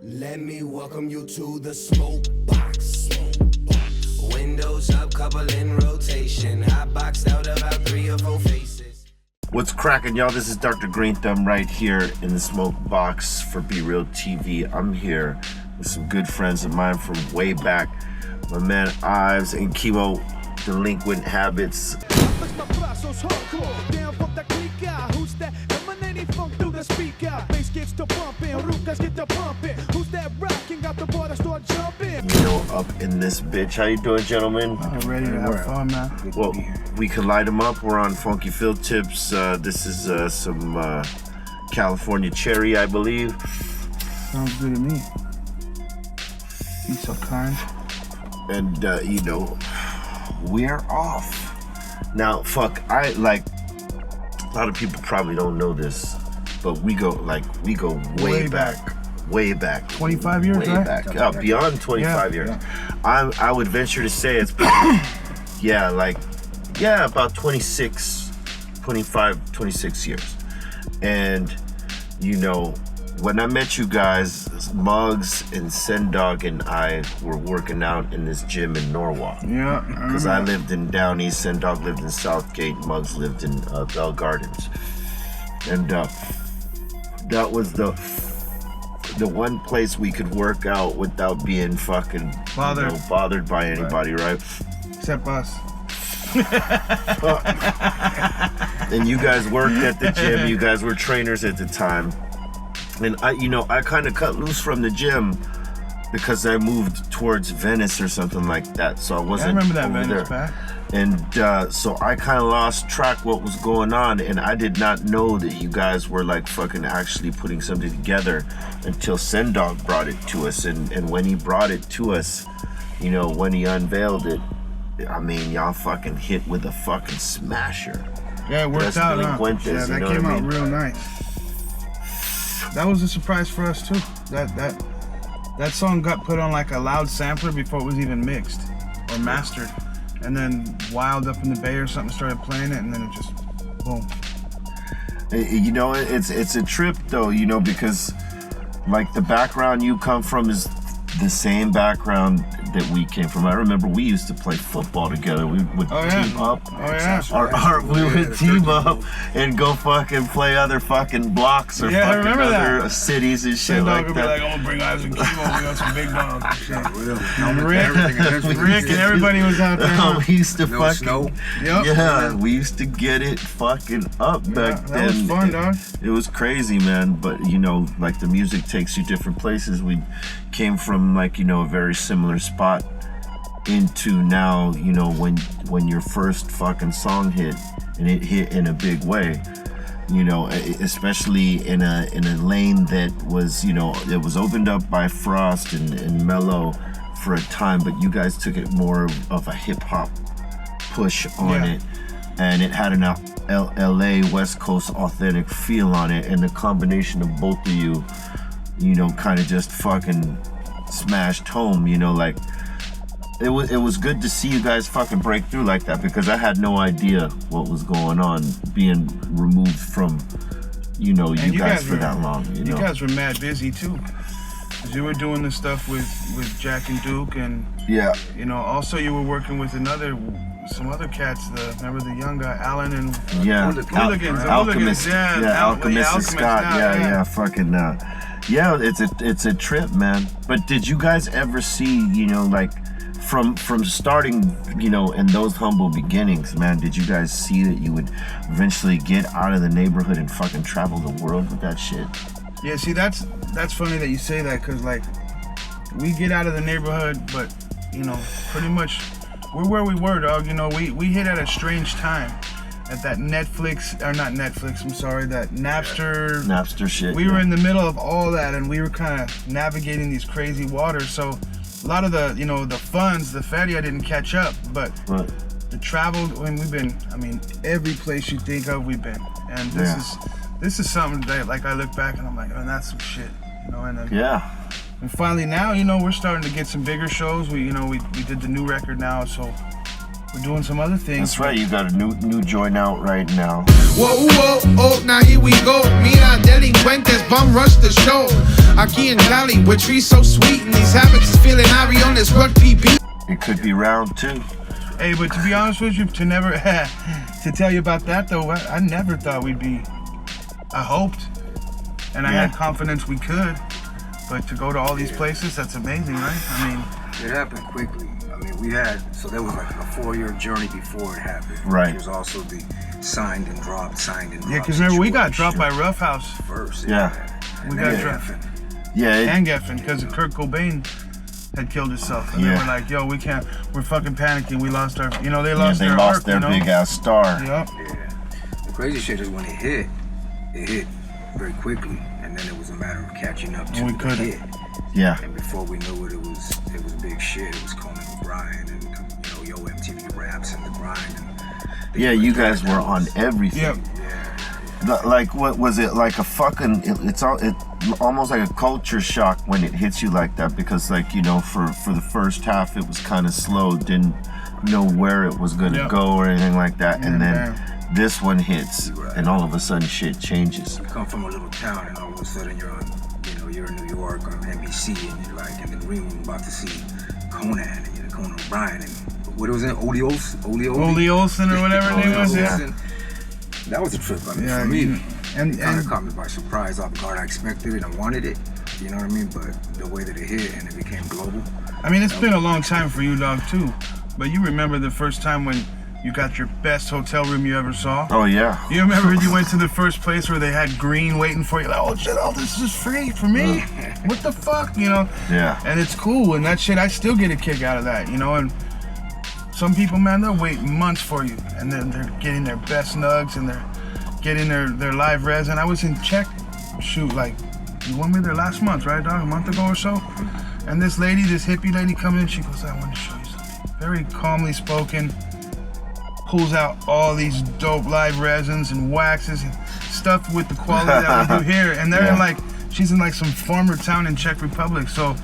Let me welcome you to the Smokebox. Windows up, couple in rotation. Hot boxed out about 3 or 4 faces. What's cracking, y'all? This is Dr. Green Thumb right here in the Smokebox for BREALTV. I'm here with some good friends of mine from way back. My man Ives and Chemo, Delinquent Habits. You know, up in this bitch. How you doing, gentlemen? I'm ready to have fun, man. Well, we can light them up. We're on Funky Field Tips. This is some California cherry, I believe. Sounds good to me. Be so kind. And you know, we're off. Now, fuck, a lot of people probably don't know this, but we go way back. Way back. 25 years, way right? Back. Beyond 25 years. Yeah. I would venture to say it's about 26 years. And, you know, when I met you guys, Muggs and Sendog and I were working out in this gym in Norwalk. Yeah. Because I lived in Down East, Sendog lived in Southgate, Muggs lived in Bell Gardens. And that was the one place we could work out without being fucking bothered by anybody, right? Except us. And you guys worked at the gym. You guys were trainers at the time. And I kind of cut loose from the gym because I moved towards Venice or something like that. So I wasn't. I remember that over Venice there. back. And so I kind of lost track what was going on, and I did not know that you guys were like fucking actually putting something together until Sendog brought it to us. And when he brought it to us, you know, when he unveiled it, I mean, y'all fucking hit with a fucking smasher. Yeah, it worked out, huh? Yeah, that came out real nice. That was a surprise for us too. That song got put on like a loud sampler before it was even mixed or mastered. And then Wild Up in the Bay or something started playing it, and then it just boom. You know, it's a trip though, you know, because like the background you come from is the same background that we came from. I remember we used to play football together. We would team up. We would team up and go fucking play other fucking blocks or fucking other cities and shit like that. Be like, I'm gonna bring Ives and Chemo. We got some big dogs and shit. Rick and everybody was out there. We used to fucking snow. Yeah, we used to get it fucking up back then. That was fun, dog. It was crazy, man. But you know, like the music takes you different places. We came from like, you know, a very similar spot into now, you know, when your first fucking song hit and it hit in a big way, you know, especially in a lane that was, you know, it was opened up by Frost and Mello for a time, but you guys took it more of a hip hop push on it, and it had an LA West Coast authentic feel on it, and the combination of both of you know, kind of just fucking smashed home, you know, like it was good to see you guys fucking break through like that, because I had no idea what was going on being removed from, you know, you guys for that long. You know, you guys were mad busy too, because you were doing the stuff with Jack and Duke, and you know, also you were working with some other cats. Remember the young guy, Alan and Alchemist Scott. Fucking. Yeah, it's a trip, man. But did you guys ever see, you know, like from starting, you know, in those humble beginnings, man, did you guys see that you would eventually get out of the neighborhood and fucking travel the world with that shit? Yeah, see, that's funny that you say that, because like we get out of the neighborhood, but you know, pretty much we're where we were, dog. You know, we hit at a strange time. At that that Napster shit. We were in the middle of all that, and we were kind of navigating these crazy waters. So a lot of the, you know, the funds, the fatty, I didn't catch up, but the travel, when we've been, I mean, every place you think of, we've been. And this is something that, like, I look back and I'm like, oh, that's some shit, you know. And then, and finally now, you know, we're starting to get some bigger shows. We did the new record now, so we're doing some other things. That's right, you got a new joint out right now. Whoa, whoa, oh, now here we go. Mira, delincuentes, bum rush the show. Aquí in Cali, where trees so sweet, and these habits is feeling Ari on this rugby beat. It could be round 2. Hey, but to be honest with you, to tell you about that though, I never thought we'd be. I hoped, and I had confidence we could, but to go to all these places, that's amazing, right? I mean, it happened quickly. I mean, so there was like a 4-year journey before it happened. Right. It was also the signed and dropped. Yeah, because remember, we got dropped by Rough House. First, Yeah. We got dropped. Yeah. And Geffen, because Kurt Cobain had killed himself. And they were like, yo, we can't, we're fucking panicking. We lost our, they lost their big ass star. Yep. Yeah. The crazy shit is when it hit very quickly. And then it was a matter of catching up to the hit. Yeah. And before we knew it, it was big shit. It was Conan O'Brien and, Yo MTV Raps and The Grind. And you guys were on everything. Yep. Like, what was it? Like a fucking, it's almost like a culture shock when it hits you like that, because like, for the first half it was kind of slow, didn't know where it was gonna go or anything like that, and then this one hits, and all of a sudden shit changes. You come from a little town and all of a sudden you're on, you're in New York on NBC and you're like in the green room about to see Conan and Conan O'Brien and what was it, Oli Olsen or whatever his name was, yeah. That was a trip, I mean, for me. And kind of caught me by surprise, off guard. I expected it, I wanted it, you know what I mean? But the way that it hit and it became global. I mean, it's been a long time for you, dog, too. But you remember the first time when you got your best hotel room you ever saw? Oh, yeah. You remember you went to the first place where they had green waiting for you? Like, oh, shit, this is free for me? What the fuck, Yeah. And it's cool, and that shit, I still get a kick out of that, and some people, man, they'll wait months for you, and then they're getting their best nugs, and they're getting their live res. And I was in Czech, like, you went me there last month, right, dog? A month ago or so? And this hippie lady come in, she goes, I want to show you something. Very calmly spoken, pulls out all these dope live resins and waxes and stuff with the quality that we do here. And they're she's in like some farmer town in Czech Republic, so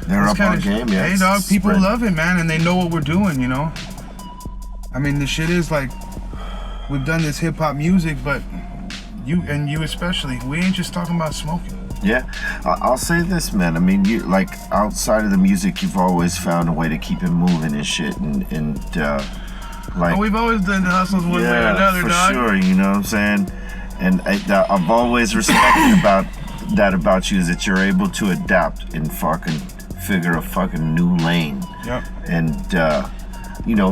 they're up on game, yeah. Hey, dog, people love it, man, and they know what we're doing, I mean, the shit is like, we've done this hip hop music, but you especially, we ain't just talking about smoking. Yeah, I'll say this, man. I mean, you like outside of the music, you've always found a way to keep it moving and shit, and like. We've always done the hustles one way or another, for dog. sure. You know what I'm saying? And I've always respected about you is that you're able to adapt and fucking figure a fucking new lane. Yep. And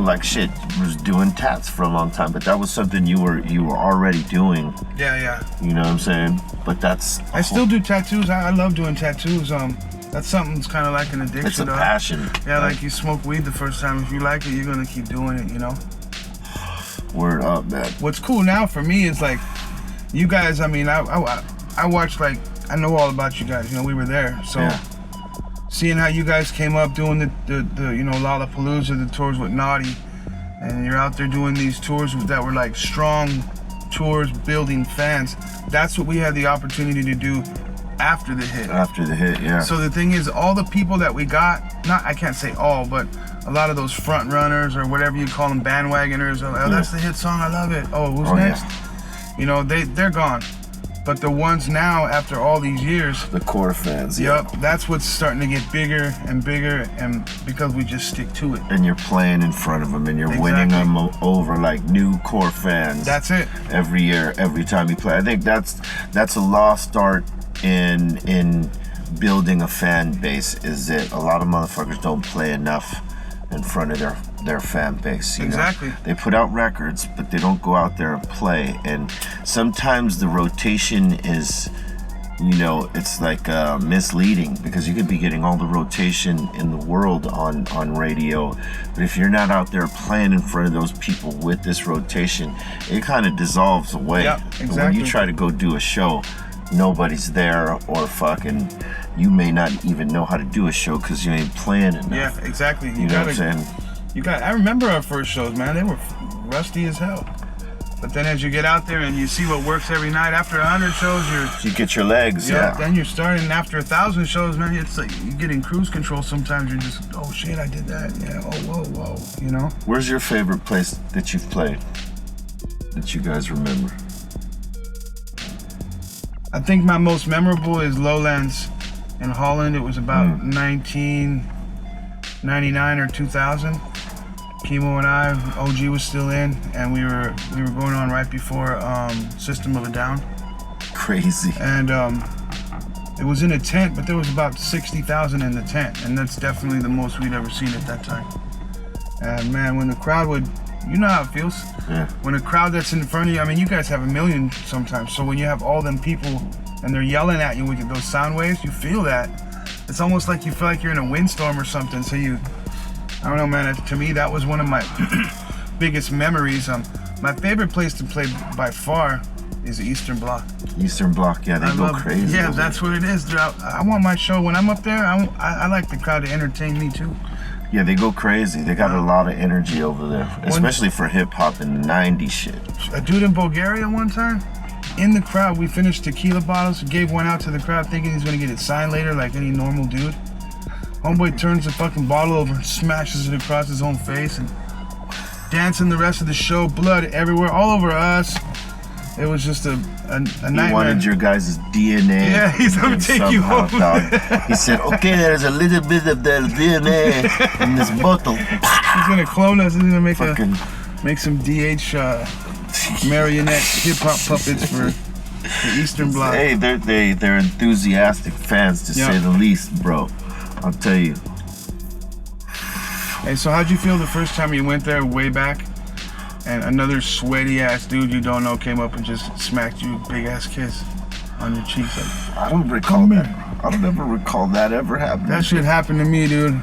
like shit, was doing tats for a long time, but that was something you were already doing. Yeah. You know what I'm saying? But that's. I still do tattoos. I love doing tattoos. That's something that's kind of like an addiction. It's a passion. Yeah, like you smoke weed the first time. If you like it, you're gonna keep doing it. Word up, man. What's cool now for me is like, you guys. I mean, I watched, like, I know all about you guys. We were there, so. Yeah. Seeing how you guys came up doing the Lollapalooza, the tours with Naughty, and you're out there doing these tours that were like strong tours building fans. That's what we had the opportunity to do after the hit. After the hit, yeah. So the thing is, all the people that we got, I can't say all, but a lot of those front runners or whatever you call them, bandwagoners, that's the hit song, I love it. Oh, who's next? Yeah. They're gone. But the ones now, after all these years, the core fans, yep, that's what's starting to get bigger and bigger, and because we just stick to it. And you're playing in front of them, and you're winning them over like new core fans. That's it. Every year, every time you play. I think that's a lost art in building a fan base. Is that a lot of motherfuckers don't play enough in front of their fan base. Exactly. They put out records, but they don't go out there and play. And sometimes the rotation is, it's like misleading, because you could be getting all the rotation in the world on radio, but if you're not out there playing in front of those people with this rotation, it kind of dissolves away. Yep, exactly. But when you try to go do a show, nobody's there, or fucking you may not even know how to do a show because you ain't playing enough. Yeah, exactly. You know what I'm saying? I remember our first shows, man. They were rusty as hell. But then as you get out there and you see what works every night, after 100 shows, you get your legs, yeah. Then you're starting after 1,000 shows, man. It's like you get in cruise control. Sometimes you're just, oh shit, I did that. Yeah. Oh, whoa. Where's your favorite place that you've played that you guys remember? I think my most memorable is Lowlands in Holland. It was about 1999 or 2000. Kimo and I, OG was still in, and we were going on right before System of a Down. Crazy. And it was in a tent, but there was about 60,000 in the tent, and that's definitely the most we'd ever seen at that time. And man, when the crowd would, you know how it feels. Yeah. When a crowd that's in front of you, I mean, you guys have a million sometimes. So when you have all them people and they're yelling at you with those sound waves, you feel that. It's almost like you feel like you're in a windstorm or something. So I don't know, man. To me, that was one of my biggest memories. My favorite place to play by far is the Eastern Bloc. Eastern Bloc, yeah, they go crazy. Yeah, that's what it is, dude. I want my show, when I'm up there, I like the crowd to entertain me too. Yeah, they go crazy. They got a lot of energy over there, especially for hip hop and the 90s shit. A dude in Bulgaria one time, in the crowd, we finished tequila bottles, gave one out to the crowd thinking he's gonna get it signed later like any normal dude. Homeboy turns the fucking bottle over and smashes it across his own face and dancing the rest of the show, blood everywhere, all over us. It was just a nightmare. He wanted your guys' DNA. Yeah, he's gonna take you home. Dog. He said, okay, there's a little bit of their DNA in this bottle. He's gonna clone us. He's gonna make some DH marionette hip hop puppets for the Eastern Bloc. Hey, they're enthusiastic fans to say the least, bro. I'll tell you. Hey, so how'd you feel the first time you went there way back? And another sweaty ass dude you don't know came up and just smacked you a big ass kiss on your cheeks. Like, I don't recall that. I don't ever recall that ever happening. That shit happened to me, dude.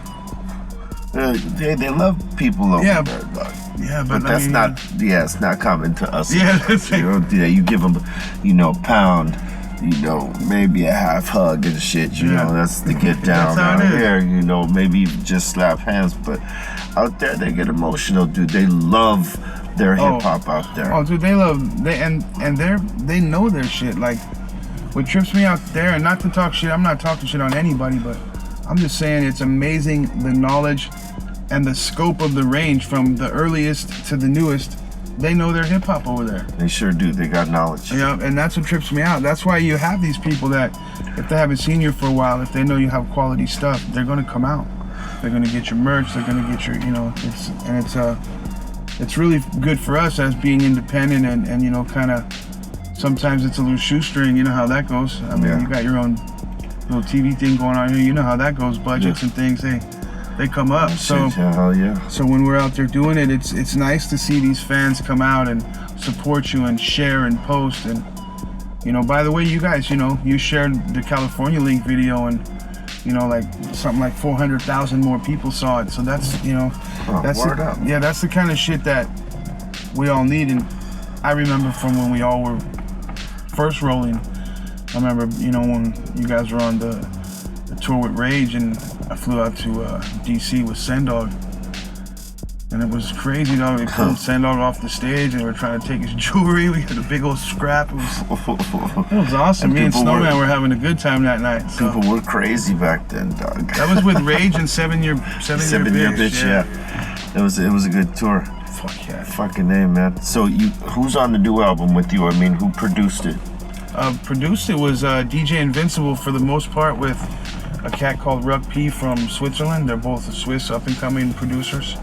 They love people over there, dog. Yeah, but that's not. Yeah, it's not common to us. Yeah, that's you don't do that. You give them, a pound. Maybe a half hug and shit. You know, that's to get down out here. Maybe just slap hands. But out there, they get emotional, dude. They love their hip hop out there. Oh, dude, they know their shit. Like, what trips me out there, and not to talk shit, I'm not talking shit on anybody, but I'm just saying it's amazing the knowledge and the scope of the range from the earliest to the newest. They know their hip hop over there. They sure do. They got knowledge. Yeah, and that's what trips me out. That's why you have these people that, if they haven't seen you for a while, if they know you have quality stuff, they're gonna come out. They're gonna get your merch. They're gonna get your, it's really good for us as being independent and kind of, sometimes it's a little shoestring, you know how that goes. I mean, you got your own little TV thing going on here, you know how that goes, budgets and things, they come up. So when we're out there doing it, it's nice to see these fans come out and support you and share and post. And, by the way, you guys, you shared the California Link video and, something like 400,000 more people saw it. So that's, that's the kind of shit that we all need. And I remember from when we all were first rolling, I remember, when you guys were on the tour with Rage, and I flew out to DC with Sendog. And it was crazy, dog. They pulled Sendog off the stage and we were trying to take his jewelry. We had a big old scrap. It was awesome. Me and Snowman were having a good time that night. So. People were crazy back then, dog. That was with Rage and Seven Year Bitch. Yeah. It was a good tour. Fuck yeah. Fucking name, man. So who's on the new album with you? I mean, who produced it? Produced it was DJ Invincible for the most part, with a cat called Ruck P from Switzerland. They're both Swiss up-and-coming producers.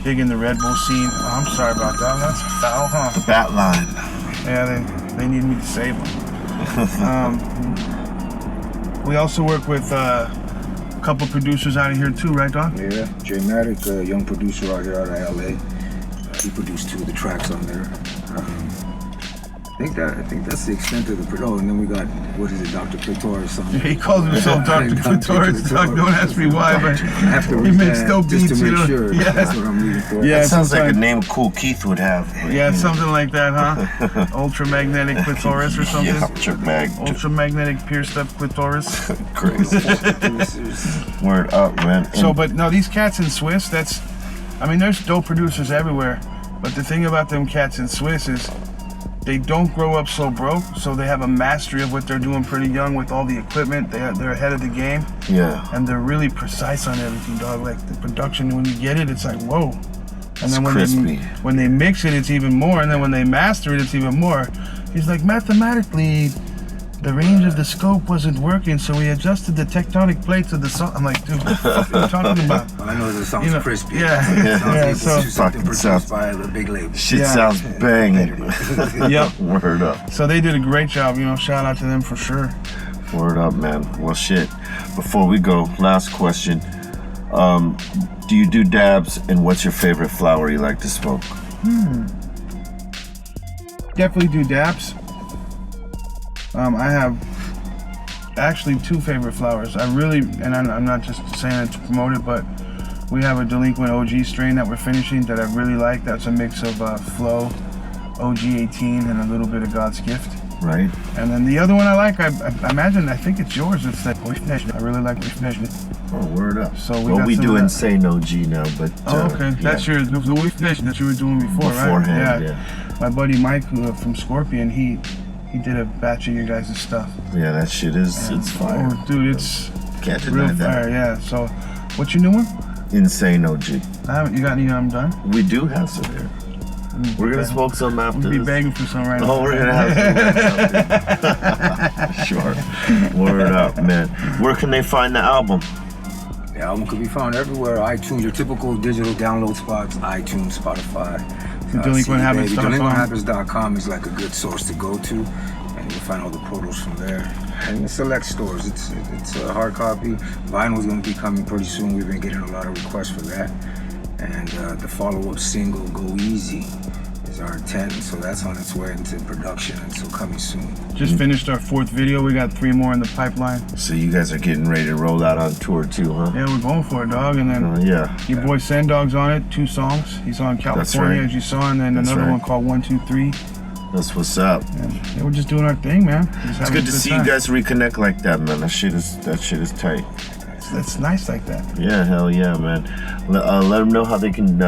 Big in the Red Bull scene. Oh, I'm sorry about that. That's a foul, huh? The bat line. Yeah, they need me to save them. We also work with a couple producers out of here too, right, Don? Yeah, Jay Maddock, a young producer out here out of LA. He produced 2 of the tracks on there. I think that's the extent of the production. And then we got, what is it, Dr. Clitoris on there. He calls himself Dr. Clitoris. Don't ask me why, but he makes dope beats, just to make sure. Yeah. That's what I'm reading for. Yeah, that sounds like a name Cool Keith would have. Yeah, something like that, huh? Ultramagnetic clitoris or something? Yeah, ultramagnetic pierced up clitoris. Crazy. Word up, man. So, but no, these cats in Swiss, there's dope producers everywhere. But the thing about them cats in Swiss is, they don't grow up so broke, so they have a mastery of what they're doing pretty young with all the equipment. They're ahead of the game. Yeah. And they're really precise on everything, dog. Like the production, when you get it, it's like, whoa. And then when they mix it, it's even more. And then when they master it, it's even more. He's like, mathematically, the range of the scope wasn't working, so we adjusted the tectonic plates of the song. I'm like, dude, what the fuck are you talking about? All I know is it sounds crispy. Yeah. So something Fucking produced by the big label. Shit sounds banging. Yep. Word up. So they did a great job, you know, shout out to them for sure. Word up, man. Well, shit. Before we go, last question. Do you do dabs, and what's your favorite flower you like to smoke? Definitely do dabs. I have actually two favorite flowers. I really, and I'm not just saying it to promote it, but we have a Delinquent OG strain that we're finishing that I really like. That's a mix of Flow, OG 18, and a little bit of God's Gift. Right. And then the other one I like, I imagine, I think it's yours. It's that I really like Oh, word up. So we do Insane OG now, but okay. That's your the that you were doing beforehand, right? Yeah. My buddy Mike, who from Scorpion, he did a batch of your guys' stuff. Yeah, that shit is it's fire. Oh, dude, it's can't deny real that. fire. Yeah. So, what's your new one? Insane OG. I haven't. You got any done? We do have some here. We're gonna smoke some after We'll be this. begging for some right now. Oh, we're gonna have some. Sure. Word up, man. Where can they find the album? The album could be found everywhere. iTunes, your typical digital download spots, iTunes, Spotify. DelinquentHabits.com. DelinquentHabits.com is like a good source to go to, and you'll find all the protos from there. And the select stores. It's a hard copy. Vinyl's gonna be coming pretty soon. We've been getting a lot of requests for that. And the follow-up single, Go Easy, is our intent. So that's on its way into production, and so coming soon. Just finished our 4th video. We got 3 more in the pipeline. So you guys are getting ready to roll out on tour too, huh? Yeah, we're going for it, dog. And then yeah. Your boy Sandog's on it. 2 songs. He's on California, right. as you saw, and then That's another right. one called 1, 2, 3. That's what's up. And yeah, we're just doing our thing, man. It's good to see you guys reconnect like that, man. That shit is tight. It's nice like that. Yeah, hell yeah, man. Let them know how they can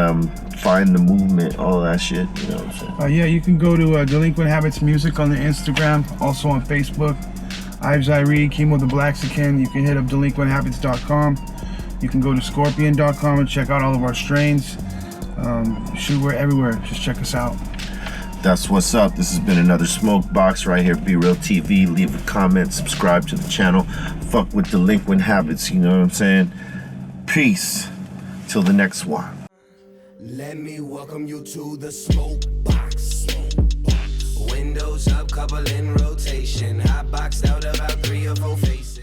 find the movement, all that shit. You know what I'm saying? Yeah, you can go to Delinquent Habits Music on the Instagram, also on Facebook. Ives Irie, Chemo the Blaxican. You can hit up delinquenthabits.com. You can go to scorpion.com and check out all of our strains. Shoot, we're everywhere. Just check us out. That's what's up. This has been another Smokebox right here, BREALTV. Leave a comment, subscribe to the channel. Fuck with Delinquent Habits, you know what I'm saying? Peace. Till the next one. Let me welcome you to the Smokebox. Windows up, couple in rotation. I boxed out about 3 or 4 faces.